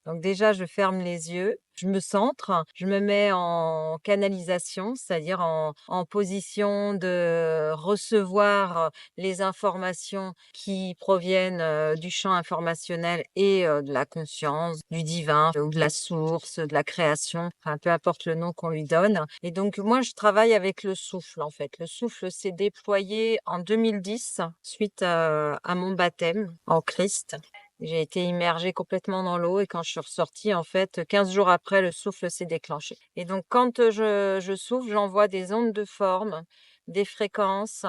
Donc déjà, je ferme les yeux, je me centre, je me mets en canalisation, c'est-à-dire en position de recevoir, les informations qui proviennent, du champ informationnel et de la conscience, du divin ou de la source, de la création, enfin peu importe le nom qu'on lui donne. Et donc moi, je travaille avec le souffle, en fait. Le souffle s'est déployé en 2010 suite, à mon baptême en Christ. J'ai été immergée complètement dans l'eau et quand je suis ressortie, en fait, 15 jours après, le souffle s'est déclenché. Et donc quand, je souffle, j'envoie des ondes de forme, des fréquences,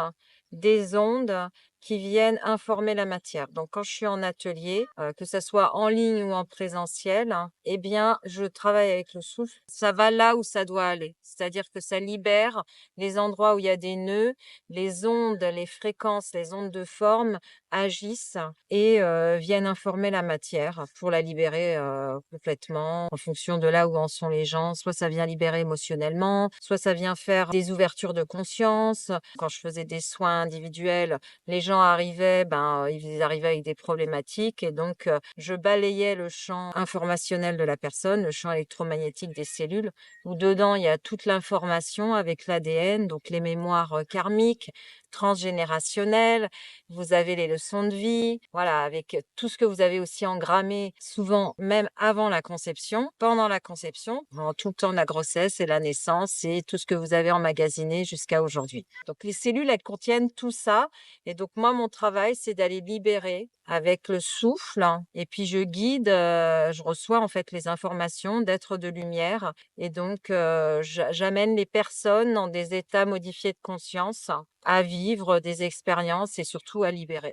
des ondes qui viennent informer la matière. Donc quand je suis en atelier, que ça soit en ligne ou en présentiel, hein, eh bien, je travaille avec le souffle. Ça va là où ça doit aller. C'est-à-dire que ça libère les endroits où il y a des nœuds, les ondes, les fréquences, les ondes de forme agissent et viennent informer la matière pour la libérer, complètement en fonction de là où en sont les gens. Soit ça vient libérer émotionnellement, soit ça vient faire des ouvertures de conscience. Quand je faisais des soins individuels, les gens arrivaient, ils arrivaient avec des problématiques et donc je balayais le champ informationnel de la personne, le champ électromagnétique des cellules, où dedans il y a toute l'information avec l'ADN, donc les mémoires, karmiques, transgénérationnelles. Vous avez les leçons de vie, voilà, avec tout ce que vous avez aussi engrammé, souvent même avant la conception, pendant la conception, pendant tout le temps de la grossesse et la naissance et tout ce que vous avez emmagasiné jusqu'à aujourd'hui. Donc les cellules, elles contiennent tout ça et donc moi, mon travail, c'est d'aller libérer avec le souffle, hein, et puis je guide, je reçois en fait les informations d'êtres de lumière et donc j'amène les personnes dans des états modifiés de conscience à vivre des expériences et surtout à libérer.